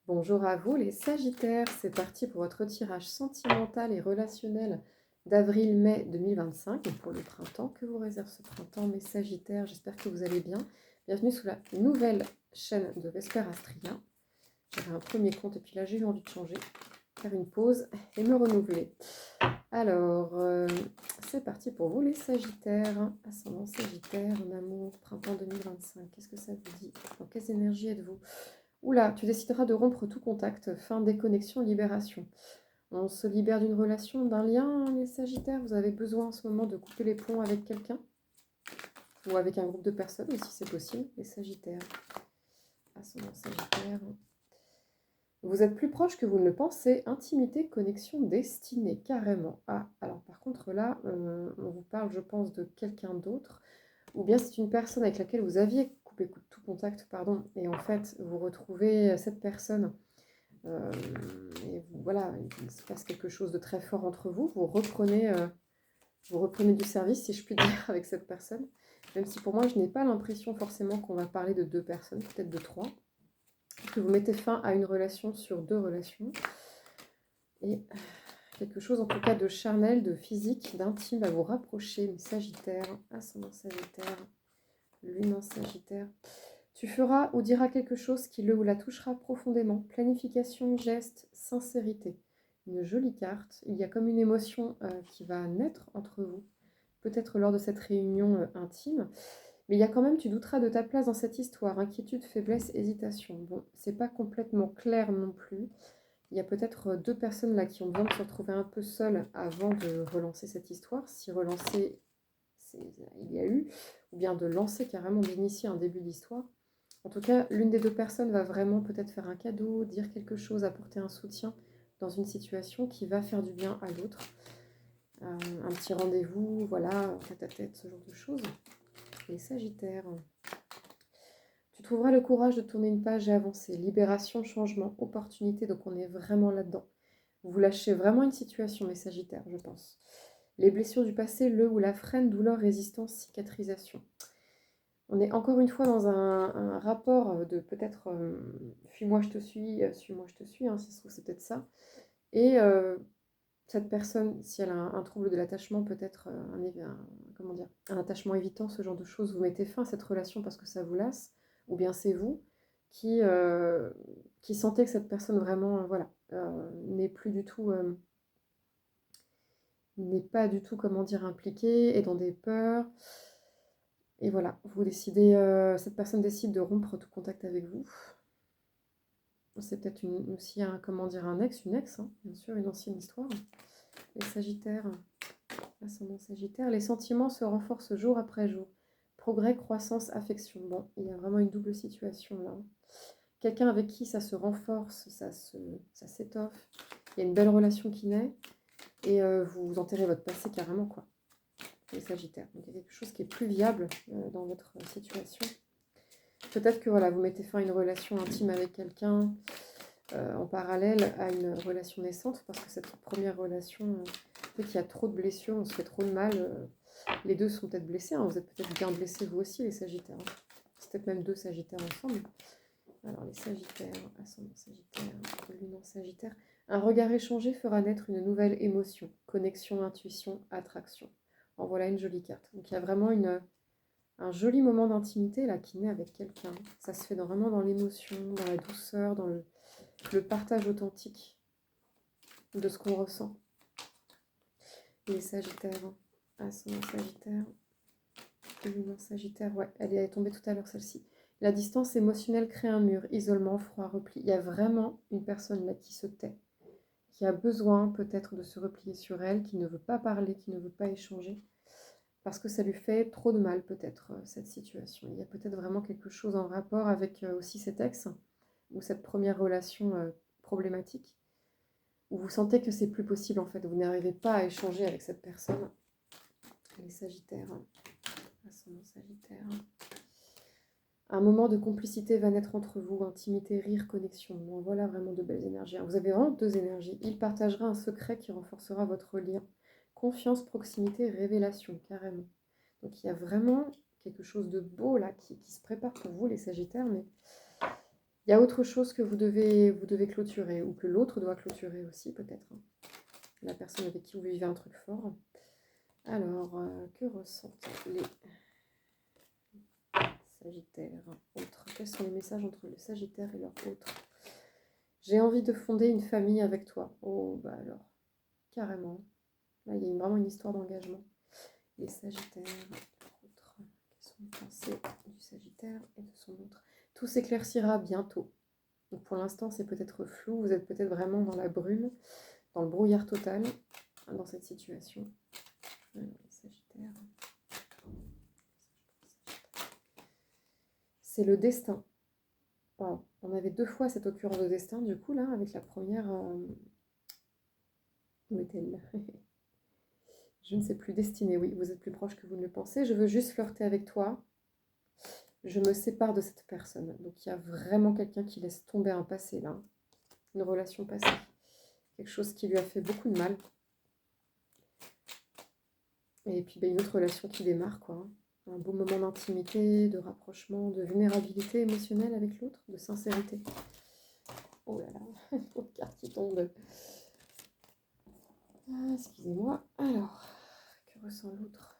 Bonjour à vous les Sagittaires, c'est parti pour votre tirage sentimental et relationnel d'avril-mai 2025, donc pour le printemps. Que vous réserve ce printemps mes Sagittaires? J'espère que vous allez bien. Bienvenue sous la nouvelle chaîne de Vesper Astria. J'avais un premier compte et puis là j'ai eu envie de changer, faire une pause et me renouveler. Alors, c'est parti pour vous les Sagittaires, ascendant Sagittaire, en amour, printemps 2025. Qu'est-ce que ça vous dit? Dans quelles énergies êtes-vous? Oula, tu décideras de rompre tout contact, fin déconnexion, libération. On se libère d'une relation, d'un lien, les Sagittaires. Vous avez besoin en ce moment de couper les ponts avec quelqu'un ou avec un groupe de personnes, si c'est possible, les Sagittaires. Ascendant Sagittaire. Vous êtes plus proche que vous ne le pensez. Intimité, connexion, destinée, carrément. Ah, alors par contre là, on vous parle, je pense, de quelqu'un d'autre. Ou bien c'est une personne avec laquelle vous aviez coupé tout contact, pardon, et en fait, vous retrouvez cette personne. Et voilà, il se passe quelque chose de très fort entre vous. Vous reprenez du service, si je puis dire, avec cette personne. Même si pour moi, je n'ai pas l'impression forcément qu'on va parler de deux personnes, peut-être de trois. Que vous mettez fin à une relation sur deux relations. Et quelque chose en tout cas de charnel, de physique, d'intime va vous rapprocher, mes Sagittaires, ascendant Sagittaire, lune en Sagittaire. Tu feras ou diras quelque chose qui le ou la touchera profondément. Planification, geste, sincérité. Une jolie carte. Il y a comme une émotion qui va naître entre vous, peut-être lors de cette réunion intime. Mais il y a quand même, tu douteras de ta place dans cette histoire. Inquiétude, faiblesse, hésitation. Bon, c'est pas complètement clair non plus. Il y a peut-être deux personnes là qui ont besoin de se retrouver un peu seules avant de relancer cette histoire. Si relancer, il y a eu, ou bien de lancer carrément, d'initier un début d'histoire. En tout cas, l'une des deux personnes va vraiment peut-être faire un cadeau, dire quelque chose, apporter un soutien dans une situation qui va faire du bien à l'autre. Un petit rendez-vous, voilà, tête à tête, ce genre de choses. Les Sagittaires. Tu trouveras le courage de tourner une page et avancer. Libération, changement, opportunité, donc on est vraiment là-dedans. Vous lâchez vraiment une situation, mes Sagittaires, je pense. Les blessures du passé, le ou la freine, douleur, résistance, cicatrisation. On est encore une fois dans un rapport de peut-être fuis-moi, je te suis-moi, je te suis, hein, si ça se trouve, c'est peut-être ça. Et cette personne, si elle a un trouble de l'attachement, peut-être comment dire, un attachement évitant, ce genre de choses, vous mettez fin à cette relation parce que ça vous lasse, ou bien c'est vous qui sentez que cette personne vraiment, voilà, n'est plus du tout, n'est pas du tout, comment dire, impliquée, est dans des peurs. Et voilà, vous décidez, cette personne décide de rompre tout contact avec vous. C'est peut-être aussi comment dire, un ex, une ex, hein, bien sûr, une ancienne histoire. Les Sagittaires, ascendant Sagittaire, les sentiments se renforcent jour après jour. Progrès, croissance, affection. Bon, il y a vraiment une double situation là. Quelqu'un avec qui ça se renforce, ça s'étoffe. Il y a une belle relation qui naît et vous enterrez votre passé carrément, quoi. Les Sagittaires. Donc il y a quelque chose qui est plus viable dans votre situation. Peut-être que voilà, vous mettez fin à une relation intime avec quelqu'un en parallèle à une relation naissante, parce que cette première relation, fait qu'il y a trop de blessures, on se fait trop de mal. Les deux sont peut-être blessés, hein, vous êtes peut-être bien blessés vous aussi, les Sagittaires. Hein. C'est peut-être même deux Sagittaires ensemble. Alors les Sagittaires, ascendant Sagittaire, lune en Sagittaire. Un regard échangé fera naître une nouvelle émotion, connexion, intuition, attraction. En voilà une jolie carte. Donc il y a vraiment un joli moment d'intimité là qui naît avec quelqu'un. Ça se fait vraiment dans l'émotion, dans la douceur, dans le partage authentique de ce qu'on ressent. Les Sagittaires, ascendant Sagittaire, lune en Sagittaire, ouais, elle est tombée tout à l'heure celle-ci. La distance émotionnelle crée un mur, isolement, froid, repli. Il y a vraiment une personne là qui se tait, qui a besoin peut-être de se replier sur elle, qui ne veut pas parler, qui ne veut pas échanger, parce que ça lui fait trop de mal peut-être cette situation. Il y a peut-être vraiment quelque chose en rapport avec aussi cet ex, ou cette première relation problématique, où vous sentez que c'est plus possible en fait, vous n'arrivez pas à échanger avec cette personne. Les Sagittaires, ascendant Sagittaire. Un moment de complicité va naître entre vous, intimité, rire, connexion. Bon, voilà vraiment de belles énergies. Vous avez vraiment deux énergies. Il partagera un secret qui renforcera votre lien. Confiance, proximité, révélation, carrément. Donc il y a vraiment quelque chose de beau là qui se prépare pour vous les Sagittaires, mais Il y a autre chose que vous devez clôturer, ou que l'autre doit clôturer aussi, peut-être, hein. La personne avec qui vous vivez un truc fort. Alors, que ressentent les Sagittaires autres? Quels sont les messages entre le Sagittaire et leur autre? J'ai envie de fonder une famille avec toi. Oh, bah alors, carrément. Là, il y a vraiment une histoire d'engagement. Les Sagittaires, autres. Quelles sont les pensées du Sagittaire et de son autre? Tout s'éclaircira bientôt. Donc pour l'instant, c'est peut-être flou. Vous êtes peut-être vraiment dans la brume, dans le brouillard total, dans cette situation. Alors, les Sagittaires. C'est le destin. Wow. On avait 2 fois cette occurrence de destin, du coup, là, avec la première. Où est-elle? Je ne sais plus, destinée, oui, vous êtes plus proche que vous ne le pensez. Je veux juste flirter avec toi. Je me sépare de cette personne. Donc il y a vraiment quelqu'un qui laisse tomber un passé, là. Une relation passée. Quelque chose qui lui a fait beaucoup de mal. Et puis une autre relation qui démarre, quoi. Un beau moment d'intimité, de rapprochement, de vulnérabilité émotionnelle avec l'autre, de sincérité. Oh là là, autre carte qui tombe. Ah, excusez-moi. Alors, que ressent l'autre?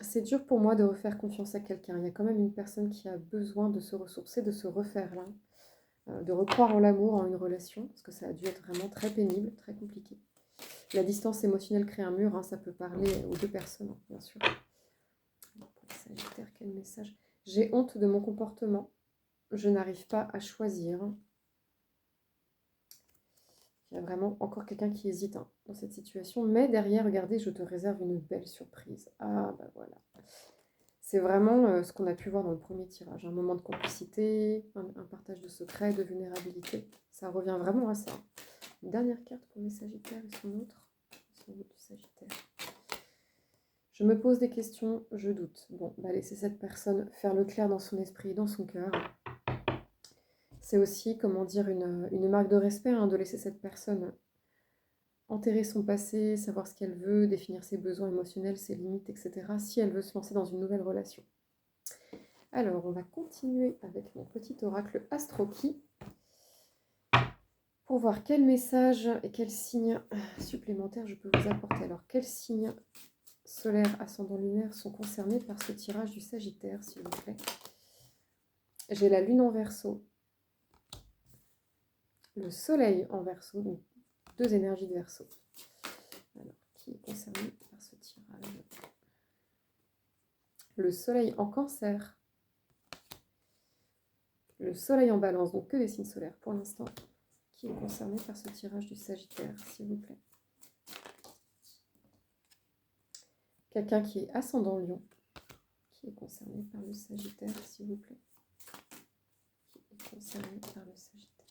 C'est dur pour moi de refaire confiance à quelqu'un. Il y a quand même une personne qui a besoin de se ressourcer, de se refaire là, de recroire en l'amour, en une relation, parce que ça a dû être vraiment très pénible, très compliqué. La distance émotionnelle crée un mur, hein, ça peut parler aux 2 personnes, hein, bien sûr. Pour les Sagittaires, quel message? J'ai honte de mon comportement. Je n'arrive pas à choisir. Il y a vraiment encore quelqu'un qui hésite, hein, dans cette situation. Mais derrière, regardez, je te réserve une belle surprise. Ah, bah voilà. C'est vraiment ce qu'on a pu voir dans le premier tirage. Un moment de complicité, un partage de secrets, de vulnérabilité. Ça revient vraiment à ça. Une dernière carte pour mes Sagittaires et son autre. Son autre du Sagittaire. Je me pose des questions, je doute. Bon, bah laissez cette personne faire le clair dans son esprit, dans son cœur. C'est aussi, comment dire, une marque de respect, hein, de laisser cette personne enterrer son passé, savoir ce qu'elle veut, définir ses besoins émotionnels, ses limites, etc. Si elle veut se lancer dans une nouvelle relation. Alors, on va continuer avec mon petit oracle Astroki pour voir quel message et quel signe supplémentaire je peux vous apporter. Alors, quels signes solaires, ascendant lunaire sont concernés par ce tirage du Sagittaire, s'il vous plaît? J'ai la Lune en Verseau, le Soleil en Verseau, donc 2 énergies de Verseau. Alors, qui est concerné par ce tirage? Le Soleil en Cancer, le Soleil en Balance, donc que des signes solaires pour l'instant. Qui est concerné par ce tirage du Sagittaire, s'il vous plaît? Quelqu'un qui est ascendant Lion, qui est concerné par le Sagittaire, s'il vous plaît. Qui est concerné par le Sagittaire.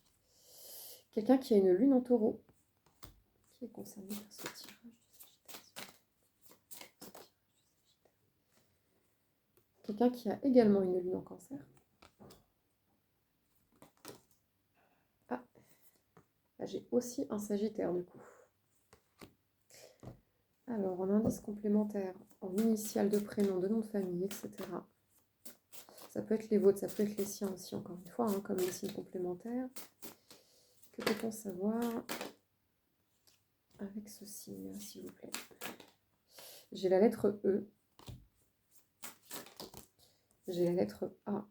Quelqu'un qui a une Lune en Taureau, qui est concerné par ce tirage du Sagittaire. Quelqu'un qui a également une Lune en Cancer. Ah, là j'ai aussi un Sagittaire du coup. Alors, en indice complémentaire, en initiale de prénom, de nom de famille, etc. Ça peut être les vôtres, ça peut être les siens aussi, encore une fois, hein, comme les signes complémentaires. Que peut-on savoir avec ce signe, s'il vous plaît? J'ai la lettre E. J'ai la lettre A.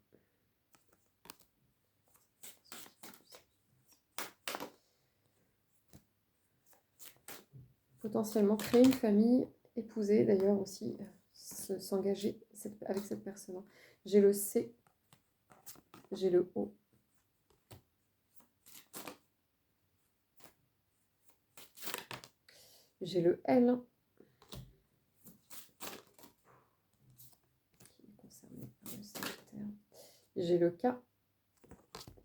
Potentiellement créer une famille, épouser d'ailleurs aussi, s'engager avec cette personne. J'ai le C. J'ai le O. J'ai le L. Qui est concerné par le Sagittaire. J'ai le K.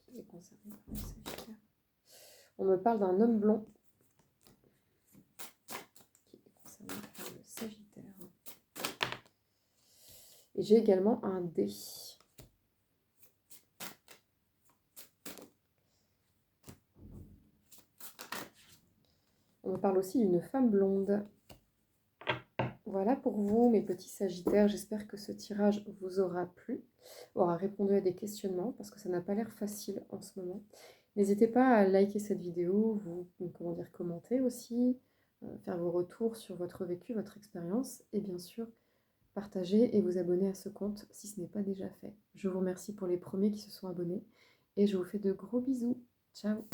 Qui est concerné par le Sagittaire. On me parle d'un homme blond. Qui est concerné par le Sagittaire. Et j'ai également un D. On me parle aussi d'une femme blonde. Voilà pour vous, mes petits Sagittaires. J'espère que ce tirage vous aura plu, aura répondu à des questionnements, parce que ça n'a pas l'air facile en ce moment. N'hésitez pas à liker cette vidéo, vous, comment dire, commenter aussi, faire vos retours sur votre vécu, votre expérience, et bien sûr, partager et vous abonner à ce compte si ce n'est pas déjà fait. Je vous remercie pour les premiers qui se sont abonnés, et je vous fais de gros bisous. Ciao!